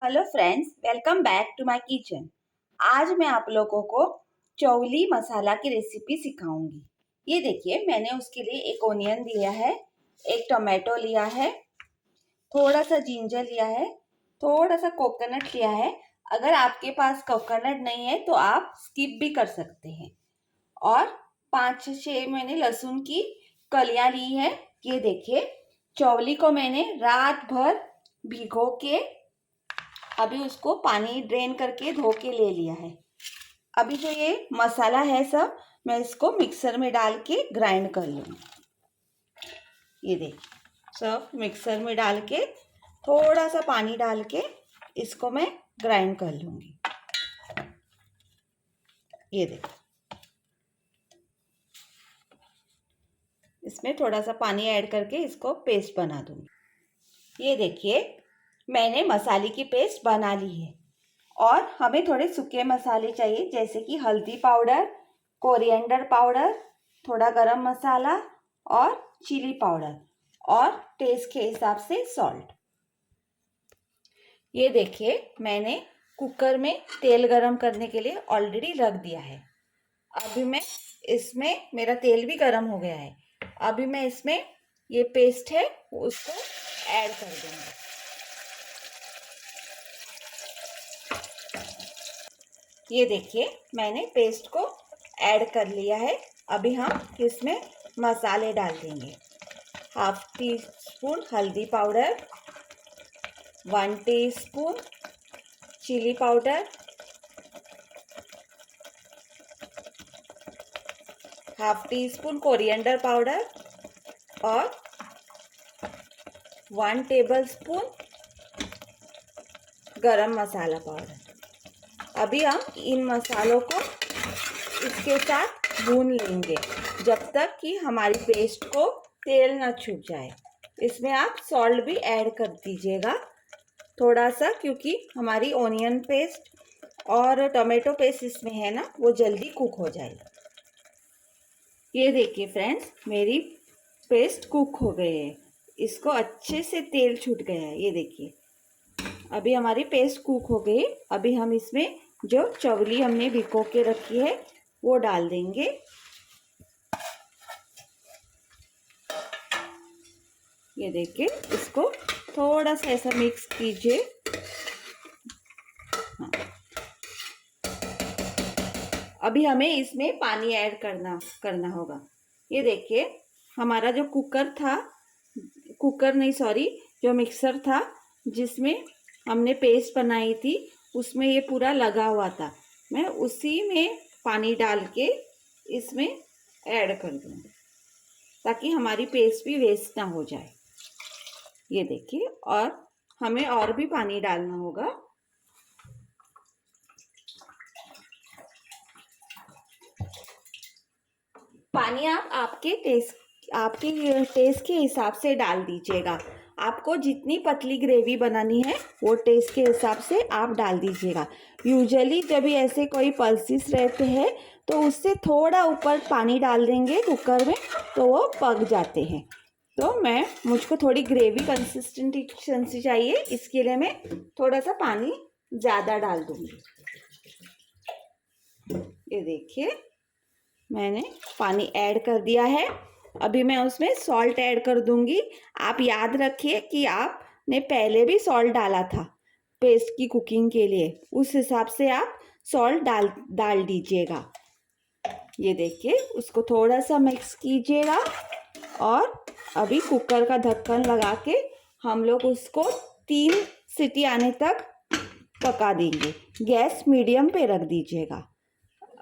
Hello friends, welcome back to my kitchen. आज मैं आप लोगों को चौली मसाला की रेसिपी सिखाऊंगी। ये देखिए, मैंने उसके लिए एक ओनियन लिया है, एक टोमेटो लिया है, थोड़ा सा जिंजर लिया है, थोड़ा सा कोकोनट लिया है। अगर आपके पास कोकोनट नहीं है तो आप स्किप भी कर सकते हैं। और 5 से 6 मैंने लहसुन की कलियां ली है। ये देखिए, चौली को मैंने रात भर भिगो के अभी उसको पानी ड्रेन करके धो के ले लिया है। अभी जो ये मसाला है सब, मैं इसको मिक्सर में डाल के ग्राइंड कर लूँगी। ये देखिए, सब मिक्सर में डाल के थोड़ा सा पानी डाल के इसको मैं ग्राइंड कर लूँगी। ये देखिए, इसमें थोड़ा सा पानी ऐड करके इसको पेस्ट बना दूँगी। ये देखिए, मैंने मसाले की पेस्ट बना ली है। और हमें थोड़े सूखे मसाले चाहिए, जैसे कि हल्दी पाउडर, कोरिएंडर पाउडर, थोड़ा गरम मसाला और चिली पाउडर और टेस्ट के हिसाब से सॉल्ट। ये देखिए, मैंने कुकर में तेल गरम करने के लिए ऑलरेडी रख दिया है। अभी मैं इसमें, मेरा तेल भी गरम हो गया है, अभी मैं इसमें ये पेस्ट है उसको ऐड कर दूंगी। ये देखिए, मैंने पेस्ट को ऐड कर लिया है। अभी हम इसमें मसाले डाल देंगे। 1/2 टीस्पून हल्दी powder, 1 teaspoon chilli powder, 1/2 teaspoon coriander powder और 1 टेबलस्पून गरम मसाला पाउडर। अभी हम इन मसालों को इसके साथ भून लेंगे जब तक कि हमारी पेस्ट को तेल न छूट जाए। इसमें आप सॉल्ट भी ऐड कर दीजिएगा थोड़ा सा, क्योंकि हमारी ओनियन पेस्ट और टोमेटो पेस्ट इसमें है ना, वो जल्दी कुक हो जाएगी। ये देखिए फ्रेंड्स, मेरी पेस्ट कुक हो गई है, इसको अच्छे से तेल छूट गया है। ये देखिए, अभी हमारी पेस्ट कुक हो गई। अभी हम इसमें जो चवली हमने भिगो के रखी है वो डाल देंगे। ये देखिए, इसको थोड़ा सा ऐसा मिक्स कीजिए। हाँ, अभी हमें इसमें पानी ऐड करना होगा। ये देखिए, हमारा जो जो मिक्सर था जिसमें हमने पेस्ट बनाई थी, उसमें ये पूरा लगा हुआ था। मैं उसी में पानी डाल के इसमें ऐड कर दूँगी ताकि हमारी पेस्ट भी वेस्ट ना हो जाए। ये देखिए, और हमें और भी पानी डालना होगा। पानी आप आपके टेस्ट के हिसाब से डाल दीजिएगा। आपको जितनी पतली ग्रेवी बनानी है वो टेस्ट के हिसाब से आप डाल दीजिएगा। यूजुअली जब भी ऐसे कोई पल्सेस रहते हैं तो उससे थोड़ा ऊपर पानी डाल देंगे कुकर में तो वो पक जाते हैं। तो मुझको थोड़ी ग्रेवी कंसिस्टेंसी चाहिए, इसके लिए मैं थोड़ा सा पानी ज़्यादा डाल दूँगी। ये देखिए, मैंने पानी ऐड कर दिया है। अभी मैं उसमें सॉल्ट ऐड कर दूंगी। आप याद रखिए कि आपने पहले भी सॉल्ट डाला था पेस्ट की कुकिंग के लिए, उस हिसाब से आप सॉल्ट डाल दीजिएगा। ये देखिए, उसको थोड़ा सा मिक्स कीजिएगा और अभी कुकर का ढक्कन लगा के हम लोग उसको 3 सीटी आने तक पका देंगे। गैस मीडियम पे रख दीजिएगा।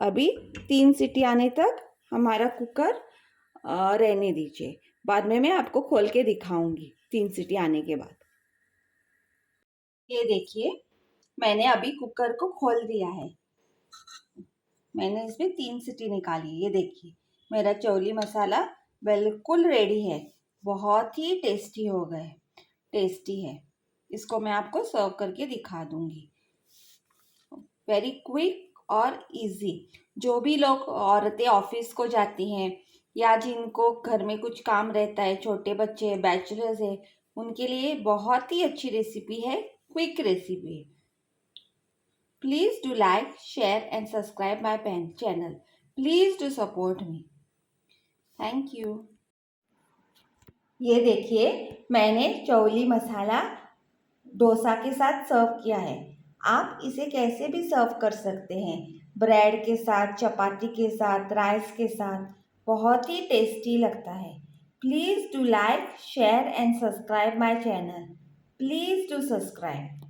अभी 3 सीटी आने तक हमारा कुकर रहने दीजिए। बाद में मैं आपको खोल के दिखाऊंगी 3 सीटी आने के बाद। ये देखिए, मैंने अभी कुकर को खोल दिया है। मैंने इसमें 3 सीटी निकाली। ये देखिए, मेरा चौली मसाला बिल्कुल रेडी है। बहुत ही टेस्टी है। इसको मैं आपको सर्व करके दिखा दूंगी। वेरी क्विक और इजी। जो भी लोग औरतें ऑफिस को जाती हैं या जिनको घर में कुछ काम रहता है, छोटे बच्चे, बैचलर्स है, उनके लिए बहुत ही अच्छी रेसिपी है। quick recipe. Please do like, share and subscribe my channel. Please do support me. Thank you. ये देखिए मैंने चौली मसाला डोसा के साथ सर्व किया है। आप इसे कैसे भी सर्व कर सकते हैं, ब्रेड के साथ, चपाती के साथ, राइस के साथ, बहुत ही टेस्टी लगता है। Please do like, share and subscribe my channel. Please do subscribe.